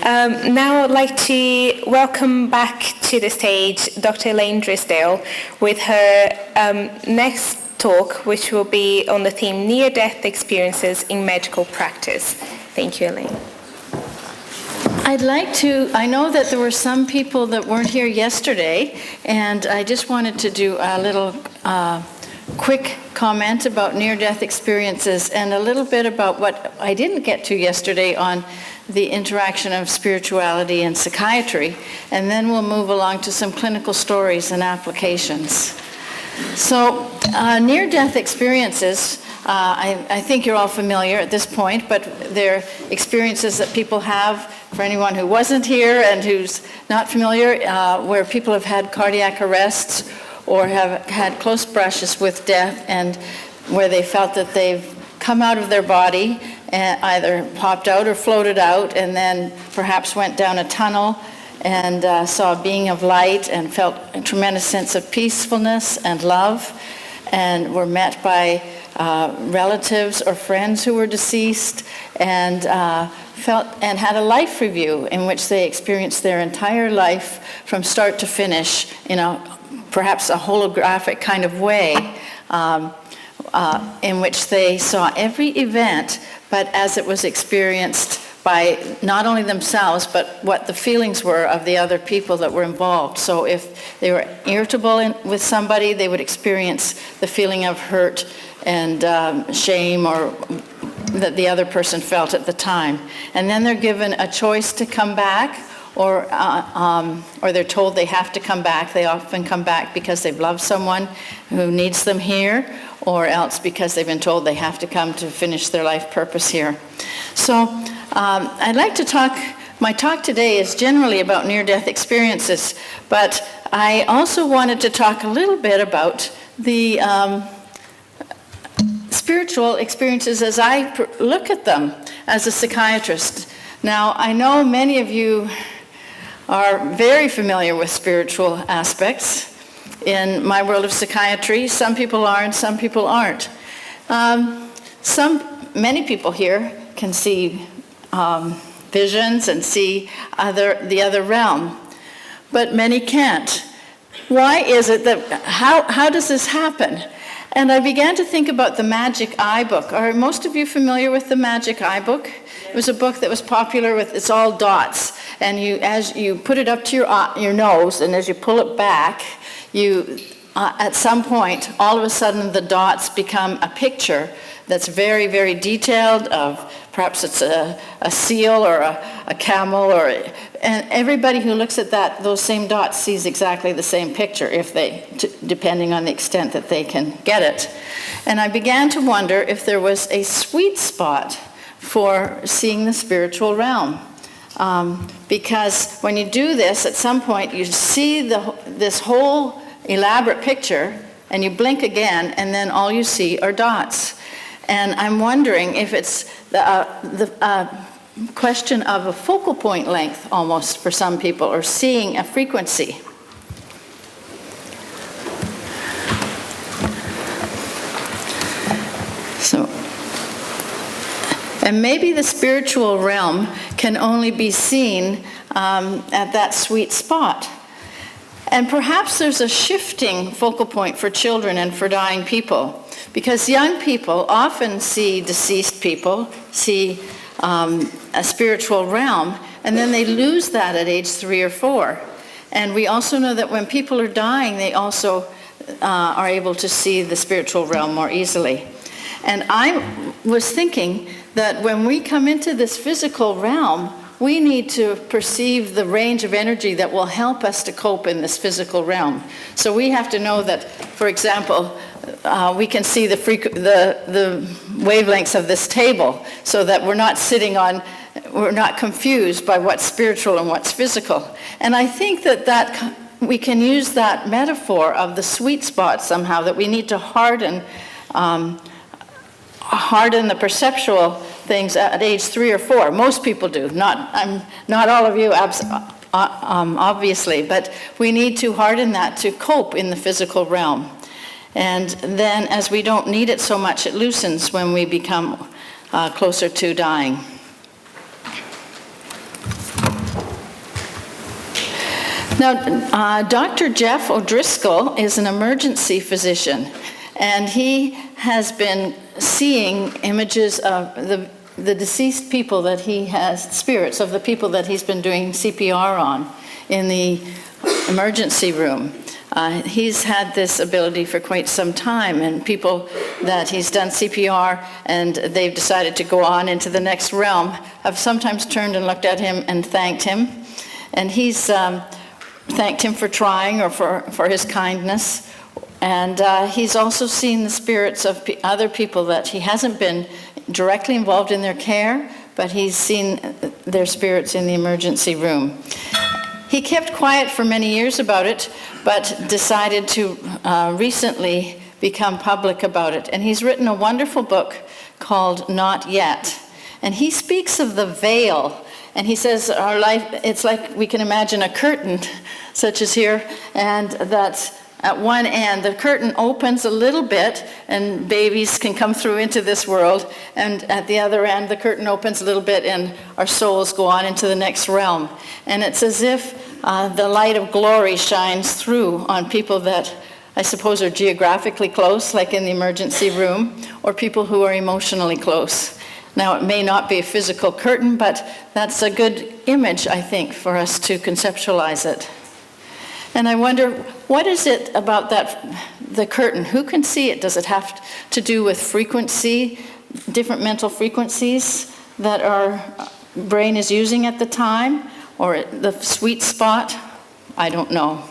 Now I'd like to welcome back to the stage Dr. Elaine Drysdale with her next talk, which will be on the theme near-death experiences in medical practice. Thank you, Elaine. I know that there were some people that weren't here yesterday, and I just wanted to do a little quick comment about near-death experiences and a little bit about what I didn't get to yesterday on the interaction of spirituality and psychiatry, and then we'll move along to some clinical stories and applications. So near-death experiences, I think you're all familiar at this point, but they're experiences that people have, for anyone who wasn't here and who's not familiar, where people have had cardiac arrests or have had close brushes with death, and where they felt that they've come out of their body and either popped out or floated out, and then perhaps went down a tunnel and saw a being of light and felt a tremendous sense of peacefulness and love, and were met by relatives or friends who were deceased, and felt and had a life review in which they experienced their entire life from start to finish in perhaps a holographic kind of way, in which they saw every event, but as it was experienced by not only themselves, but what the feelings were of the other people that were involved. So if they were irritable with somebody, they would experience the feeling of hurt and shame or that the other person felt at the time. And then they're given a choice to come back, or they're told they have to come back. They often come back because they've loved someone who needs them here, or else because they've been told they have to come to finish their life purpose here. So I'd like to talk, my talk today is generally about near-death experiences, but I also wanted to talk a little bit about the spiritual experiences as I look at them as a psychiatrist. Now, I know many of you are very familiar with spiritual aspects in my world of psychiatry. Some people are and some people aren't. Many people here can see visions and see the other realm, but many can't. Why is it that, how does this happen? And I began to think about the Magic Eye book. Are most of you familiar with the Magic Eye book? It was a book that was popular with, it's all dots. And as you put it up to your nose, and as you pull it back, at some point, all of a sudden the dots become a picture that's very, very detailed of, perhaps it's a seal or a camel, and everybody who looks at those same dots sees exactly the same picture, depending on the extent that they can get it. And I began to wonder if there was a sweet spot for seeing the spiritual realm. Because when you do this, at some point you see this whole elaborate picture, and you blink again, and then all you see are dots. And I'm wondering if it's the question of a focal point length almost for some people, or seeing a frequency. And maybe the spiritual realm can only be seen at that sweet spot. And perhaps there's a shifting focal point for children and for dying people, because young people often see deceased people, see a spiritual realm, and then they lose that at age 3 or 4. And we also know that when people are dying, they also are able to see the spiritual realm more easily. And I was thinking that when we come into this physical realm, we need to perceive the range of energy that will help us to cope in this physical realm. So we have to know that, for example, we can see the wavelengths of this table, so that we're not confused by what's spiritual and what's physical. And I think that we can use that metaphor of the sweet spot somehow, that we need to harden the perceptual things at age 3 or 4. Most people do, not all of you, obviously, but we need to harden that to cope in the physical realm. And then, as we don't need it so much, it loosens when we become closer to dying. Now, Dr. Jeff O'Driscoll is an emergency physician, and he has been seeing images of the deceased people that he has, spirits of the people that he's been doing CPR on in the emergency room. He's had this ability for quite some time, and people that he's done CPR and they've decided to go on into the next realm have sometimes turned and looked at him and thanked him. And he's thanked him for trying or for his kindness. And he's also seen the spirits of other people that he hasn't been directly involved in their care, but he's seen their spirits in the emergency room. He kept quiet for many years about it, but decided to recently become public about it. And he's written a wonderful book called Not Yet. And he speaks of the veil. And he says our life, it's like we can imagine a curtain, such as here, and that at one end, the curtain opens a little bit, and babies can come through into this world. And at the other end, the curtain opens a little bit, and our souls go on into the next realm. And it's as if the light of glory shines through on people that I suppose are geographically close, like in the emergency room, or people who are emotionally close. Now, it may not be a physical curtain, but that's a good image, I think, for us to conceptualize it. And I wonder, what is it about the curtain? Who can see it? Does it have to do with frequency, different mental frequencies that our brain is using at the time, or the sweet spot? I don't know.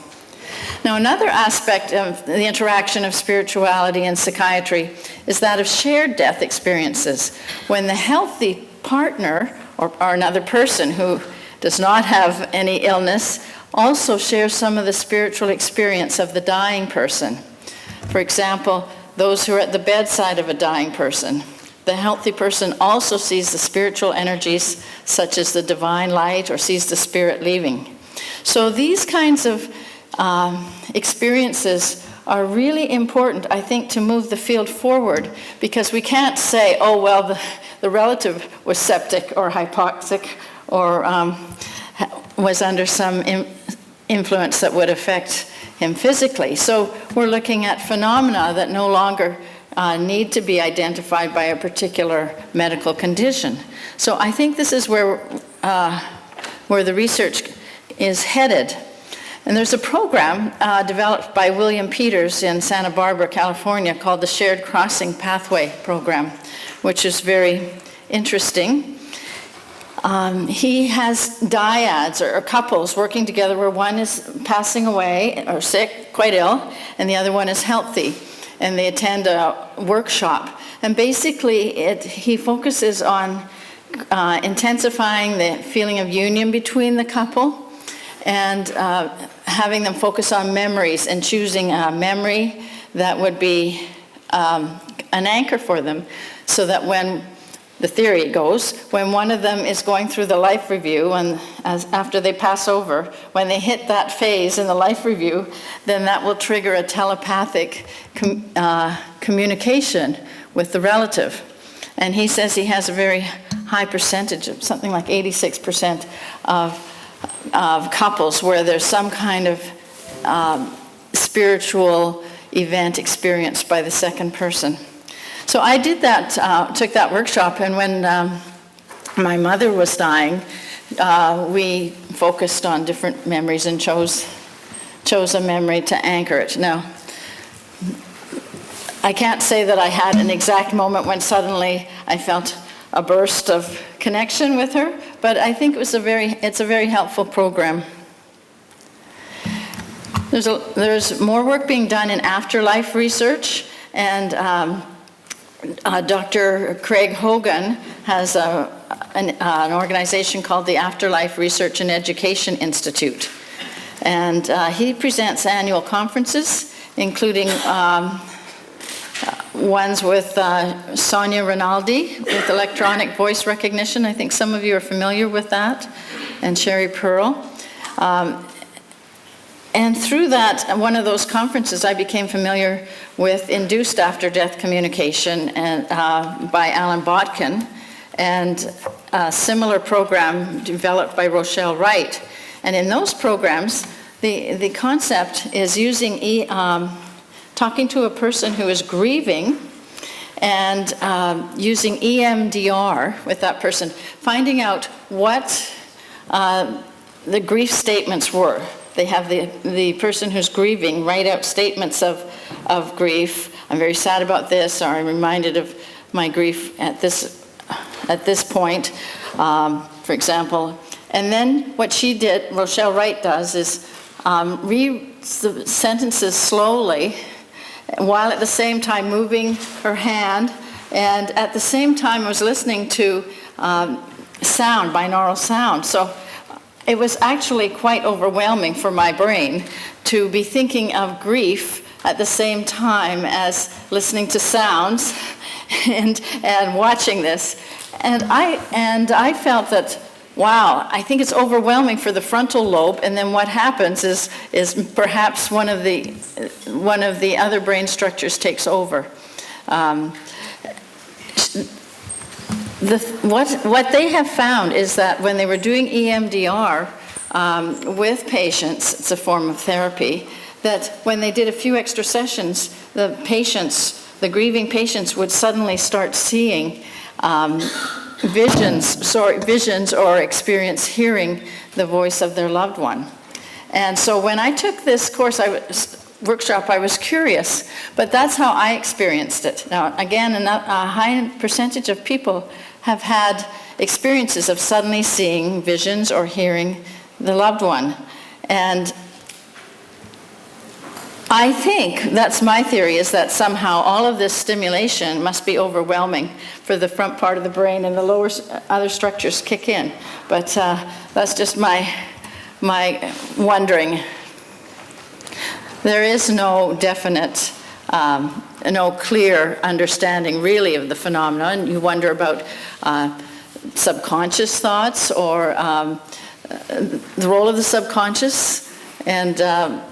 Now, another aspect of the interaction of spirituality and psychiatry is that of shared death experiences. When the healthy partner, or another person who does not have any illness, also shares some of the spiritual experience of the dying person. For example, those who are at the bedside of a dying person. The healthy person also sees the spiritual energies, such as the divine light, or sees the spirit leaving. So these kinds of experiences are really important, I think, to move the field forward, because we can't say, oh, well, the relative was septic or hypoxic or was under some influence that would affect him physically. So we're looking at phenomena that no longer need to be identified by a particular medical condition. So I think this is where the research is headed. And there's a program developed by William Peters in Santa Barbara, California, called the Shared Crossing Pathway Program, which is very interesting. He has dyads, or couples, working together where one is passing away or sick, quite ill, and the other one is healthy. And they attend a workshop. And basically, he focuses on intensifying the feeling of union between the couple, and having them focus on memories and choosing a memory that would be an anchor for them, so that when the theory goes, when one of them is going through the life review, and after they pass over, when they hit that phase in the life review, then that will trigger a telepathic communication with the relative. And he says he has a very high percentage, of something like 86% of couples where there's some kind of spiritual event experienced by the second person. So I did that, took that workshop, and when my mother was dying, we focused on different memories and chose a memory to anchor it. Now, I can't say that I had an exact moment when suddenly I felt a burst of connection with her, but I think it's a very helpful program. There's more work being done in afterlife research, and Dr. Craig Hogan has an organization called the Afterlife Research and Education Institute. And he presents annual conferences, including ones with Sonia Rinaldi with electronic voice recognition. I think some of you are familiar with that, and Sherry Pearl. And through that, one of those conferences, I became familiar with induced after-death communication by Alan Botkin, and a similar program developed by Rochelle Wright. And in those programs, The concept is using talking to a person who is grieving and using EMDR with that person, finding out what the grief statements were. They have the person who's grieving write out statements of grief. I'm very sad about this, or I'm reminded of my grief at this point, for example. And then what she did, Rochelle Wright does, is read the sentences slowly, while at the same time moving her hand, and at the same time I was listening to sound, binaural sound. So it was actually quite overwhelming for my brain to be thinking of grief at the same time as listening to sounds and watching this. And I felt that, wow, I think it's overwhelming for the frontal lobe, and then what happens is perhaps one of the other brain structures takes over. What they have found is that when they were doing EMDR with patients, it's a form of therapy, that when they did a few extra sessions, the grieving patients would suddenly start seeing visions or experience hearing the voice of their loved one. And so when I took this workshop, I was curious, but that's how I experienced it. Now, again, a high percentage of people have had experiences of suddenly seeing visions or hearing the loved one. And I think, that's my theory, is that somehow all of this stimulation must be overwhelming for the front part of the brain, and the lower other structures kick in. But that's just my wondering. There is no definite, no clear understanding really of the phenomenon. You wonder about subconscious thoughts, or the role of the subconscious, and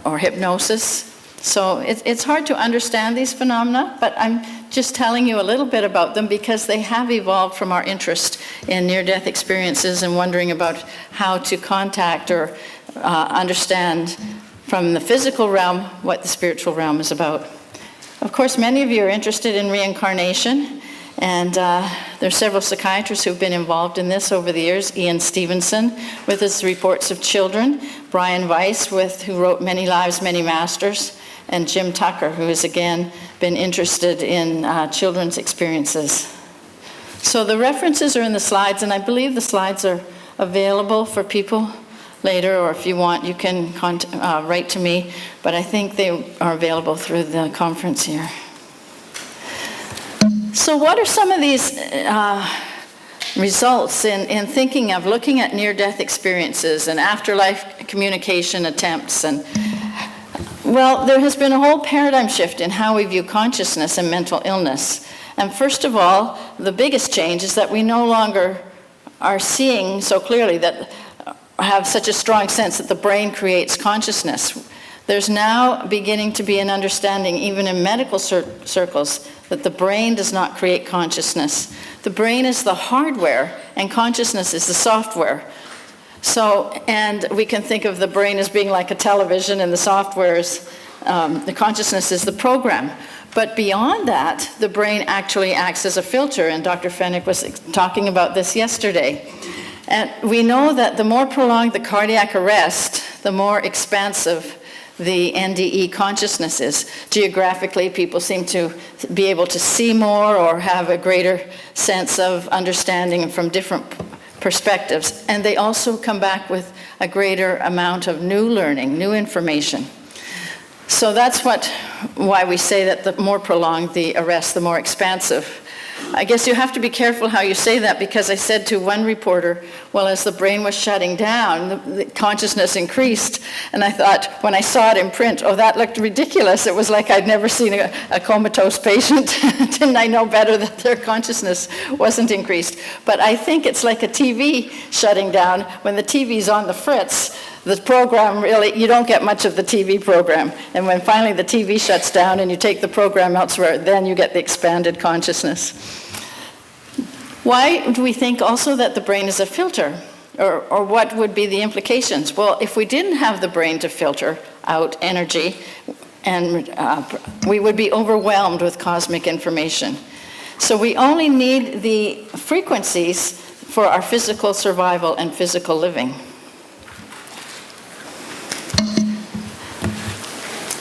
or hypnosis. So it's hard to understand these phenomena, but I'm just telling you a little bit about them because they have evolved from our interest in near-death experiences and wondering about how to contact or understand from the physical realm what the spiritual realm is about. Of course, many of you are interested in reincarnation, and there are several psychiatrists who've been involved in this over the years. Ian Stevenson with his reports of children, Brian Weiss who wrote Many Lives, Many Masters, and Jim Tucker, who has again been interested in children's experiences. So the references are in the slides, and I believe the slides are available for people later, or if you want, you can write to me, but I think they are available through the conference here. So what are some of these results in thinking of looking at near-death experiences and afterlife communication attempts? And well, there has been a whole paradigm shift in how we view consciousness and mental illness. And first of all, the biggest change is that we no longer are seeing so clearly that have such a strong sense that the brain creates consciousness. There's now beginning to be an understanding, even in medical circles, that the brain does not create consciousness. The brain is the hardware, and consciousness is the software. So, and we can think of the brain as being like a television, and the software is, the consciousness is the program. But beyond that, the brain actually acts as a filter, and Dr. Fenwick was talking about this yesterday. And we know that the more prolonged the cardiac arrest, the more expansive the NDE consciousness is. Geographically, people seem to be able to see more or have a greater sense of understanding from different perspectives. And they also come back with a greater amount of new learning, new information. So that's why we say that the more prolonged the arrest, the more expansive. I guess you have to be careful how you say that, because I said to one reporter, well, as the brain was shutting down, the consciousness increased. And I thought, when I saw it in print, oh, that looked ridiculous. It was like I'd never seen a comatose patient. Didn't I know better that their consciousness wasn't increased? But I think it's like a TV shutting down. When the TV's on the fritz, the program really, you don't get much of the TV program. And when finally the TV shuts down and you take the program elsewhere, then you get the expanded consciousness. Why do we think also that the brain is a filter? or what would be the implications? Well, if we didn't have the brain to filter out energy, and we would be overwhelmed with cosmic information. So we only need the frequencies for our physical survival and physical living.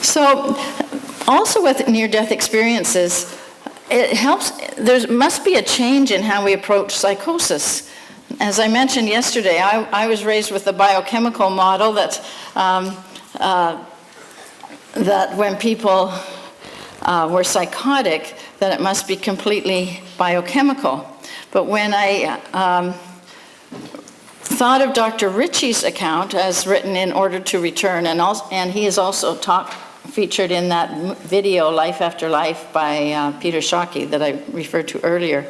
So also with near-death experiences, it helps, there must be a change in how we approach psychosis. As I mentioned yesterday, I was raised with the biochemical model that when people were psychotic, that it must be completely biochemical. But when I thought of Dr. Ritchie's account as written in Order to Return, and he is also featured in that video, Life After Life, by Peter Shockey that I referred to earlier.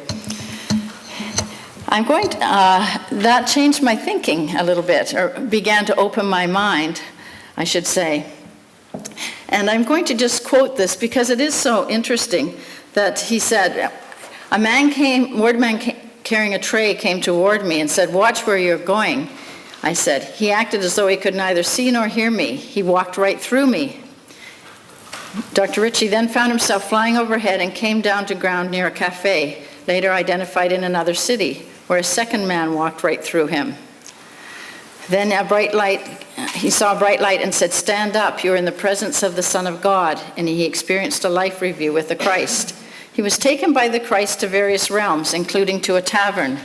That changed my thinking a little bit, or began to open my mind, I should say. And I'm going to just quote this because it is so interesting that he said, a man carrying a tray came toward me and said, "Watch where you're going." I said, "He acted as though he could neither see nor hear me. He walked right through me." Dr. Ritchie then found himself flying overhead and came down to ground near a cafe, later identified in another city, where a second man walked right through him. Then he saw a bright light and said, "Stand up, you're in the presence of the Son of God," and he experienced a life review with the Christ. He was taken by the Christ to various realms, including to a tavern.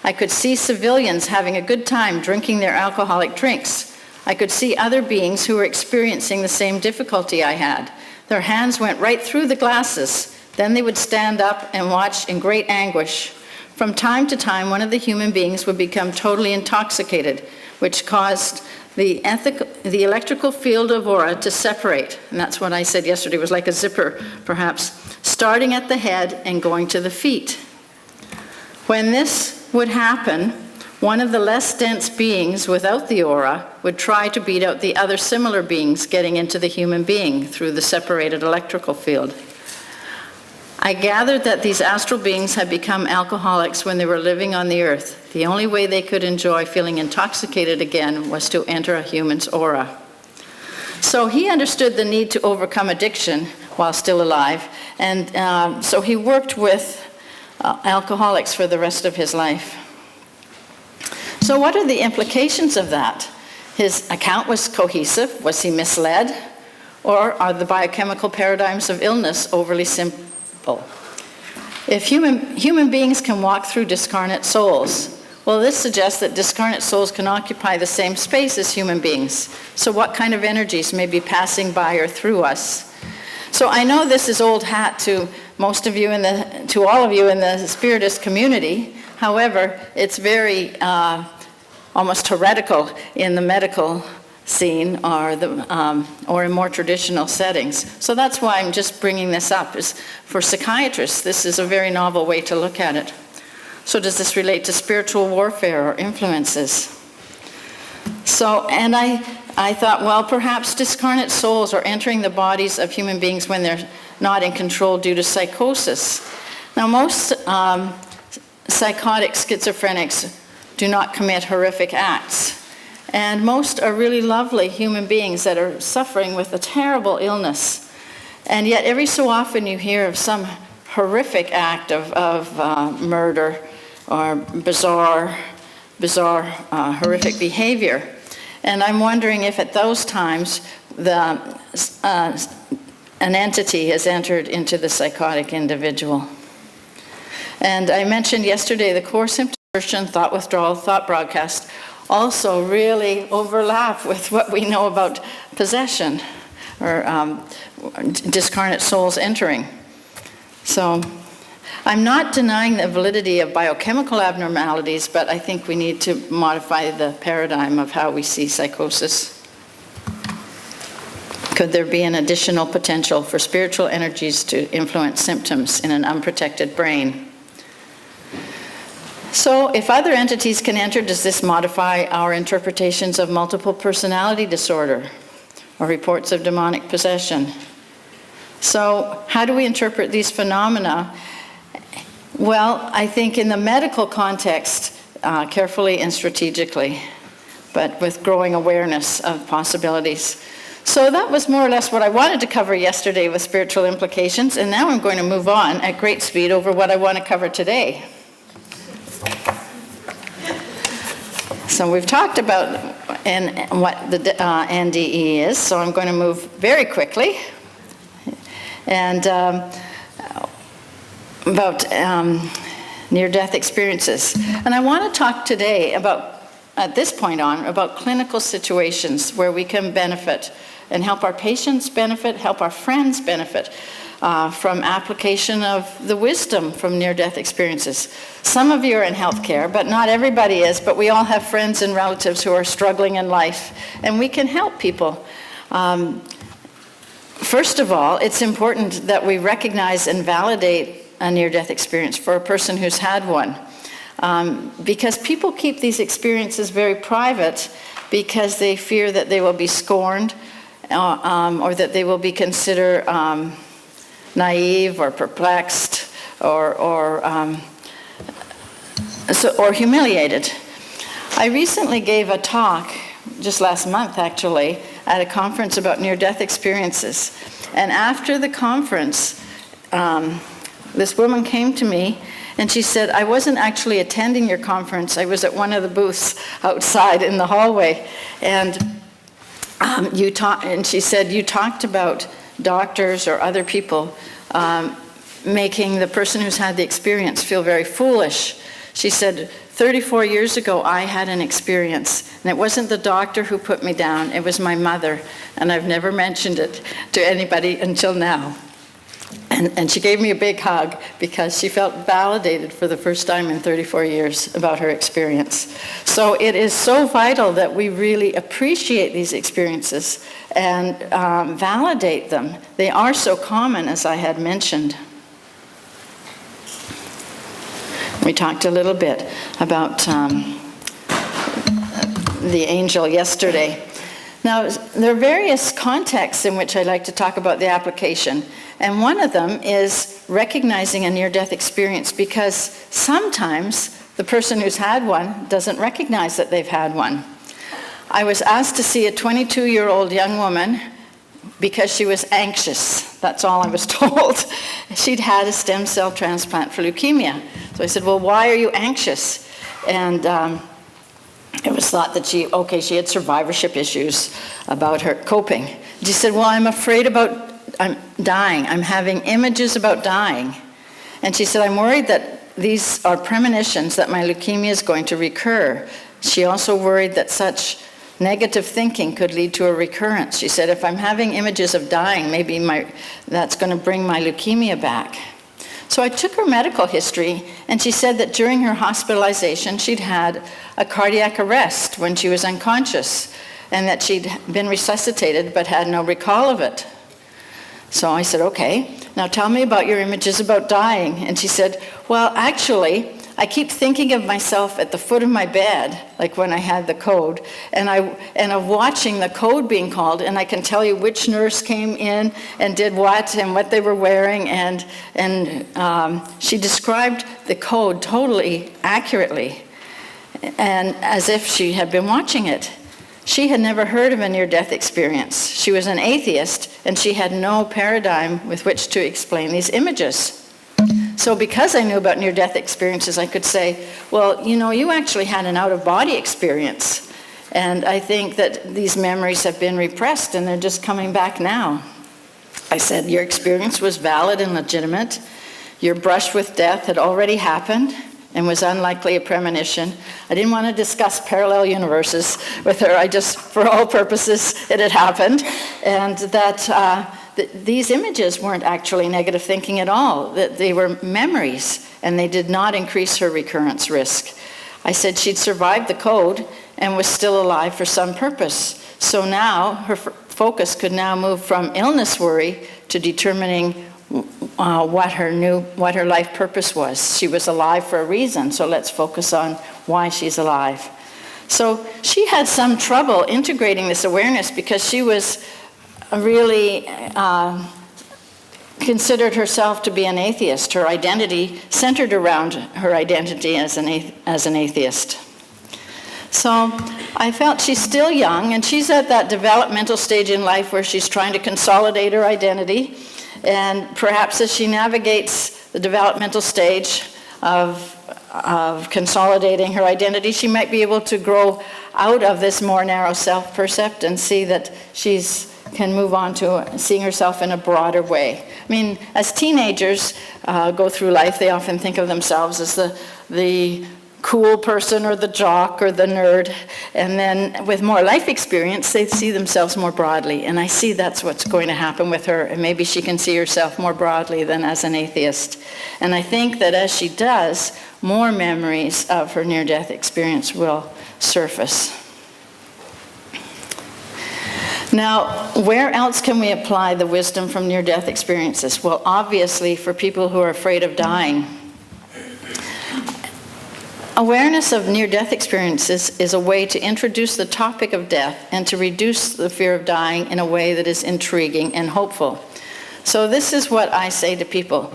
I could see civilians having a good time drinking their alcoholic drinks. I could see other beings who were experiencing the same difficulty I had. Their hands went right through the glasses. Then they would stand up and watch in great anguish. From time to time, one of the human beings would become totally intoxicated, which caused the electrical field of aura to separate. And that's what I said yesterday, was like a zipper, perhaps, starting at the head and going to the feet. When this would happen, one of the less dense beings without the aura would try to beat out the other similar beings getting into the human being through the separated electrical field. I gathered that these astral beings had become alcoholics when they were living on the earth. The only way they could enjoy feeling intoxicated again was to enter a human's aura. So he understood the need to overcome addiction while still alive, and so he worked with alcoholics for the rest of his life. So what are the implications of that? His account was cohesive. Was he misled? Or are the biochemical paradigms of illness overly simple? If human beings can walk through discarnate souls, well, this suggests that discarnate souls can occupy the same space as human beings. So what kind of energies may be passing by or through us? So I know this is old hat to most of you to all of you in the Spiritist community. However, it's very almost heretical in the medical scene or in more traditional settings. So that's why I'm just bringing this up. Is for psychiatrists, this is a very novel way to look at it. So does this relate to spiritual warfare or influences? So, and I thought, well, perhaps discarnate souls are entering the bodies of human beings when they're not in control due to psychosis. Now, most psychotic schizophrenics do not commit horrific acts. And most are really lovely human beings that are suffering with a terrible illness. And yet every so often you hear of some horrific act of murder or bizarre horrific behavior. And I'm wondering if at those times an entity has entered into the psychotic individual. And I mentioned yesterday the core symptoms of aversion, thought withdrawal, thought broadcast also really overlap with what we know about possession or discarnate souls entering. So I'm not denying the validity of biochemical abnormalities, but I think we need to modify the paradigm of how we see psychosis. Could there be an additional potential for spiritual energies to influence symptoms in an unprotected brain? So if other entities can enter, does this modify our interpretations of multiple personality disorder or reports of demonic possession? So how do we interpret these phenomena? Well, I think in the medical context, carefully and strategically, but with growing awareness of possibilities. So that was more or less what I wanted to cover yesterday with spiritual implications, and now I'm going to move on at great speed over what I want to cover today. So we've talked about what the NDE is, so I'm going to move very quickly. And about near-death experiences. And I want to talk today about, at this point on, about clinical situations where we can benefit and help our patients benefit, help our friends benefit from application of the wisdom from near-death experiences. Some of you are in healthcare, but not everybody is, but we all have friends and relatives who are struggling in life, and we can help people. First of all, it's important that we recognize and validate a near-death experience for a person who's had one. Because people keep these experiences very private because they fear that they will be scorned or that they will be considered naive or perplexed or humiliated. I recently gave a talk, just last month actually, at a conference about near-death experiences. And after the conference, this woman came to me and she said, I wasn't actually attending your conference, I was at one of the booths outside in the hallway. And she said, you talked about doctors or other people making the person who's had the experience feel very foolish. She said, 34 years ago, I had an experience, and it wasn't the doctor who put me down, it was my mother, and I've never mentioned it to anybody until now. And she gave me a big hug because she felt validated for the first time in 34 years about her experience. So it is so vital that we really appreciate these experiences and validate them. They are so common, as I had mentioned. We talked a little bit about the angel yesterday. Now, there are various contexts in which I'd like to talk about the application, and one of them is recognizing a near-death experience, because sometimes the person who's had one doesn't recognize that they've had one. I was asked to see a 22-year-old young woman because she was anxious. That's all I was told. She'd had a stem cell transplant for leukemia. So I said, well, why are you anxious? And it was thought that she had survivorship issues about her coping. She said, well, I'm afraid I'm dying. I'm having images about dying. And she said, I'm worried that these are premonitions that my leukemia is going to recur. She also worried that such negative thinking could lead to a recurrence. She said, if I'm having images of dying, maybe that's going to bring my leukemia back. So I took her medical history, and she said that during her hospitalization, she'd had a cardiac arrest when she was unconscious, and that she'd been resuscitated but had no recall of it. So I said, okay, now tell me about your images about dying. And she said, well, actually, I keep thinking of myself at the foot of my bed, like when I had the code, and of watching the code being called, and I can tell you which nurse came in and did what and what they were wearing, and she described the code totally accurately, and as if she had been watching it. She had never heard of a near-death experience. She was an atheist, and she had no paradigm with which to explain these images. So because I knew about near-death experiences, I could say, well, you actually had an out-of-body experience. And I think that these memories have been repressed and they're just coming back now. I said, your experience was valid and legitimate. Your brush with death had already happened and was unlikely a premonition. I didn't want to discuss parallel universes with her. I just, for all purposes, it had happened. And that these images weren't actually negative thinking at all, that they were memories, and they did not increase her recurrence risk. I said she'd survived the code and was still alive for some purpose. So now her focus could now move from illness worry to determining what her life purpose was. She was alive for a reason, so let's focus on why she's alive. So she had some trouble integrating this awareness because she was really considered herself to be an atheist. Her identity centered around her identity as an atheist. So I felt she's still young, and she's at that developmental stage in life where she's trying to consolidate her identity. And perhaps as she navigates the developmental stage of consolidating her identity, she might be able to grow out of this more narrow self-percept and see that can move on to seeing herself in a broader way. I mean, as teenagers go through life, they often think of themselves as the cool person or the jock or the nerd, and then with more life experience, they see themselves more broadly, and I see that's what's going to happen with her, and maybe she can see herself more broadly than as an atheist. And I think that as she does, more memories of her near-death experience will surface. Now, where else can we apply the wisdom from near-death experiences? Well, obviously, for people who are afraid of dying. Awareness of near-death experiences is a way to introduce the topic of death and to reduce the fear of dying in a way that is intriguing and hopeful. So this is what I say to people.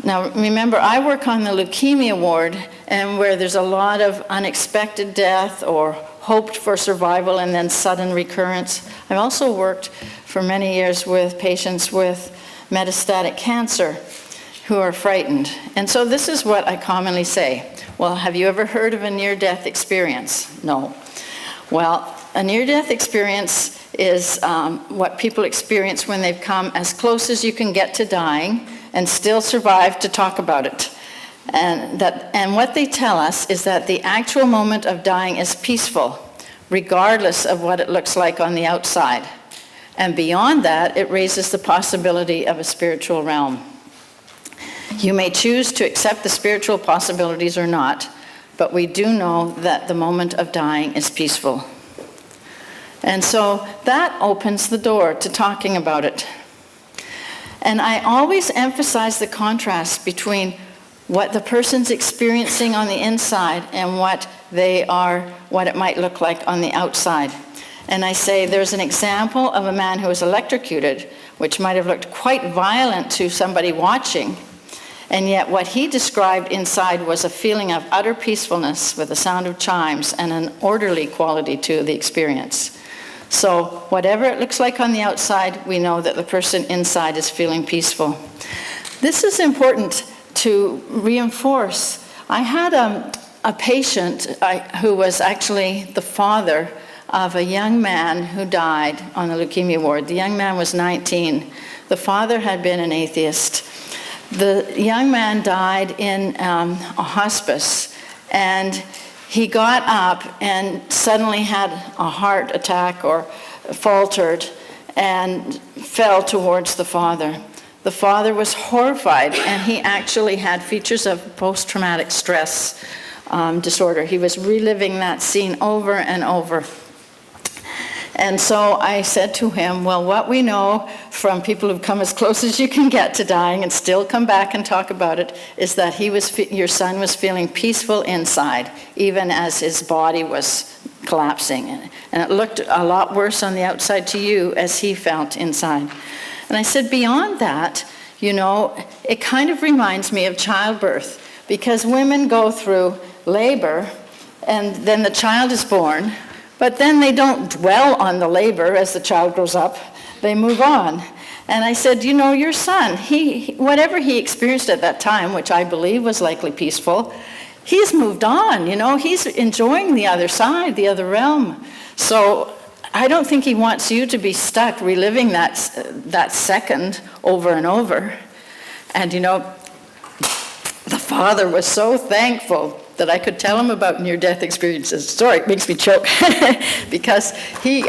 Now, remember, I work on the leukemia ward, and where there's a lot of unexpected death or hoped for survival and then sudden recurrence. I've also worked for many years with patients with metastatic cancer who are frightened. And so this is what I commonly say. Well, have you ever heard of a near-death experience? No. Well, a near-death experience is what people experience when they've come as close as you can get to dying and still survive to talk about it. And what they tell us is that the actual moment of dying is peaceful, regardless of what it looks like on the outside. And beyond that, it raises the possibility of a spiritual realm. You may choose to accept the spiritual possibilities or not, but we do know that the moment of dying is peaceful. And so that opens the door to talking about it. And I always emphasize the contrast between what the person's experiencing on the inside and what it might look like on the outside. And I say there's an example of a man who was electrocuted, which might have looked quite violent to somebody watching. And yet what he described inside was a feeling of utter peacefulness with the sound of chimes and an orderly quality to the experience. So whatever it looks like on the outside, we know that the person inside is feeling peaceful. This is important to reinforce. I had a patient who was actually the father of a young man who died on the leukemia ward. The young man was 19. The father had been an atheist. The young man died in a hospice, and he got up and suddenly had a heart attack or faltered and fell towards the father. The father was horrified, and he actually had features of post-traumatic stress disorder. He was reliving that scene over and over. And so I said to him, well, what we know from people who've come as close as you can get to dying and still come back and talk about it is that your son was feeling peaceful inside, even as his body was collapsing. And it looked a lot worse on the outside to you as he felt inside. And I said, beyond that, it kind of reminds me of childbirth, because women go through labor and then the child is born, but then they don't dwell on the labor as the child grows up. They move on. And I said, your son, whatever he experienced at that time, which I believe was likely peaceful, he's moved on, he's enjoying the other side, the other realm. So I don't think he wants you to be stuck reliving that second over and over. And the father was so thankful that I could tell him about near-death experiences. Sorry, it makes me choke. Because he